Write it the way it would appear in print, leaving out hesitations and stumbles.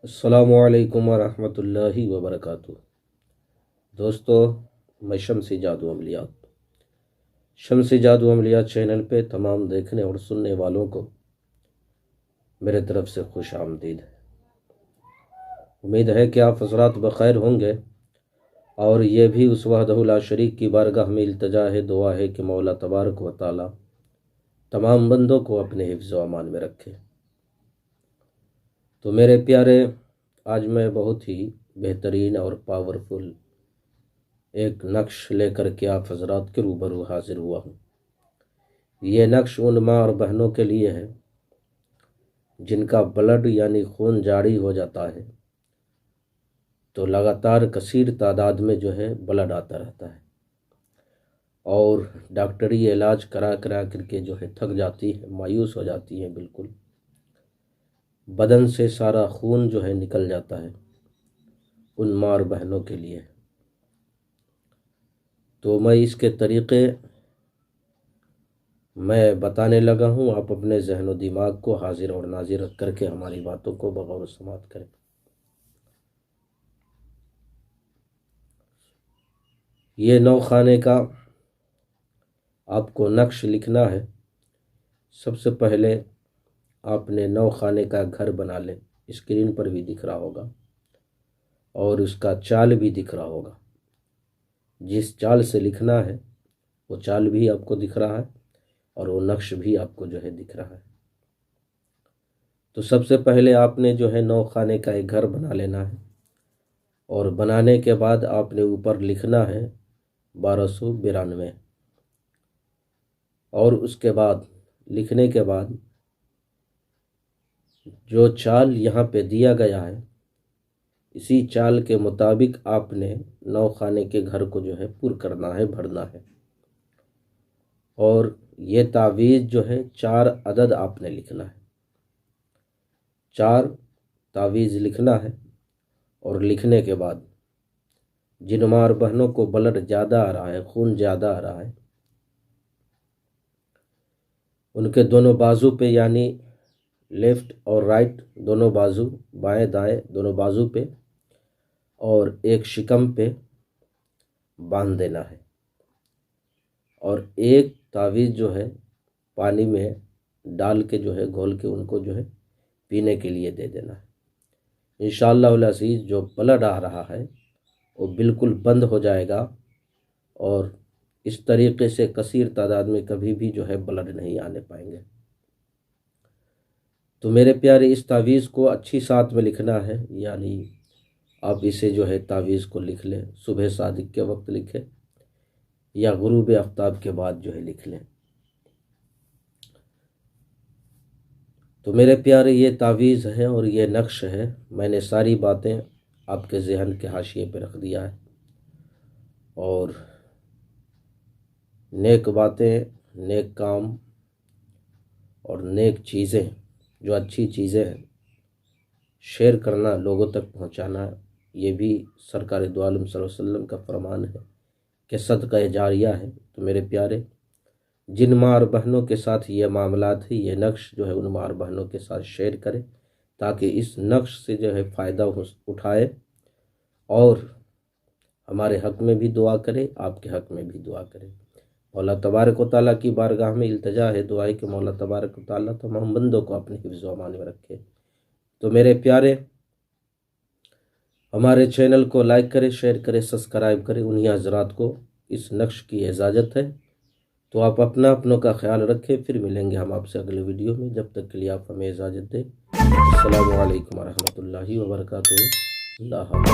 السلام علیکم ورحمۃ اللہ وبرکاتہ۔ دوستو، میں شمسی جادو عملیات چینل پہ تمام دیکھنے اور سننے والوں کو میرے طرف سے خوش آمدید ہے۔ امید ہے کہ آپ حضرات بخیر ہوں گے، اور یہ بھی اس وحدہ لا شریک کی بارگاہ میں التجا ہے، دعا ہے کہ مولا تبارک و تعالی تمام بندوں کو اپنے حفظ و امان میں رکھے۔ تو میرے پیارے، آج میں بہت ہی بہترین اور پاورفل ایک نقش لے کر کے آپ حضرات کے روبرو حاضر ہوا ہوں۔ یہ نقش ان ماں اور بہنوں کے لیے ہے جن کا بلڈ یعنی خون جاری ہو جاتا ہے، تو لگاتار کثیر تعداد میں جو ہے بلڈ آتا رہتا ہے، اور ڈاکٹری علاج کرا کر کے جو ہے تھک جاتی ہے، مایوس ہو جاتی ہیں، بالکل بدن سے سارا خون جو ہے نکل جاتا ہے۔ ان ماں اور بہنوں کے لیے تو میں اس کے طریقے میں بتانے لگا ہوں، آپ اپنے ذہن و دماغ کو حاضر اور ناظر رکھ کر کے ہماری باتوں کو بغور و سماعت کریں۔ یہ 9 خانے کا آپ کو نقش لکھنا ہے۔ سب سے پہلے آپ نے 9 خانے کا گھر بنا لیں، اسکرین پر بھی دکھ رہا ہوگا اور اس کا چال بھی دکھ رہا ہوگا۔ جس چال سے لکھنا ہے وہ چال بھی آپ کو دکھ رہا ہے، اور وہ نقش بھی آپ کو جو ہے دکھ رہا ہے۔ تو سب سے پہلے آپ نے جو ہے 9 خانے کا ایک گھر بنا لینا ہے، اور بنانے کے بعد آپ نے اوپر لکھنا ہے 1292، اور اس کے بعد لکھنے کے بعد جو چال یہاں پہ دیا گیا ہے، اسی چال کے مطابق آپ نے 9 خانے کے گھر کو جو ہے پر کرنا ہے، بھرنا ہے۔ اور یہ تعویذ جو ہے 4 عدد آپ نے لکھنا ہے، 4 تعویذ لکھنا ہے۔ اور لکھنے کے بعد جن ماں اور بہنوں کو بلڈ زیادہ آ رہا ہے، خون زیادہ آ رہا ہے، ان کے دونوں بازو پہ یعنی لیفٹ اور رائٹ دونوں بازو، بائیں دائیں دونوں بازو پہ اور ایک شکم پہ باندھ دینا ہے، اور ایک تعویذ جو ہے پانی میں ڈال کے جو ہے گھول کے ان کو جو ہے پینے کے لیے دے دینا ہے۔ انشاءاللہ العزیز جو بلڈ آ رہا ہے وہ بالکل بند ہو جائے گا، اور اس طریقے سے کثیر تعداد میں کبھی بھی جو ہے بلڈ نہیں آنے پائیں گے۔ تو میرے پیارے، اس تعویذ کو اچھی ساتھ میں لکھنا ہے، یعنی آپ اسے جو ہے تعویذ کو لکھ لیں، صبح صادق کے وقت لکھیں یا غروب آفتاب کے بعد جو ہے لکھ لیں۔ تو میرے پیارے، یہ تعویذ ہے اور یہ نقش ہے۔ میں نے ساری باتیں آپ کے ذہن کے حاشیے پہ رکھ دیا ہے، اور نیک باتیں، نیک کام اور نیک چیزیں، جو اچھی چیزیں ہیں، شیئر کرنا، لوگوں تک پہنچانا، یہ بھی سرکار دو عالم صلی اللہ علیہ وسلم کا فرمان ہے کہ صدقہ جاریہ ہے۔ تو میرے پیارے، جن ماں اور بہنوں کے ساتھ یہ معاملات ہیں، یہ نقش جو ہے ان ماں اور بہنوں کے ساتھ شیئر کریں، تاکہ اس نقش سے جو ہے فائدہ اٹھائے، اور ہمارے حق میں بھی دعا کرے، آپ کے حق میں بھی دعا کرے۔ مولا تبارک و تعالیٰ کی بارگاہ میں التجا ہے، دعا ہے کہ مولا تبارک و تعالیٰ تمام بندوں کو اپنے حفظ و امان میں رکھے۔ تو میرے پیارے، ہمارے چینل کو لائک کرے، شیئر کرے، سبسکرائب کرے۔ انہی حضرات کو اس نقش کی اجازت ہے۔ تو آپ اپنوں کا خیال رکھیں، پھر ملیں گے ہم آپ سے اگلے ویڈیو میں۔ جب تک کے لیے آپ ہمیں اجازت دیں۔ السلام علیکم ورحمۃ اللہ وبرکاتہ۔ اللہ حافظ۔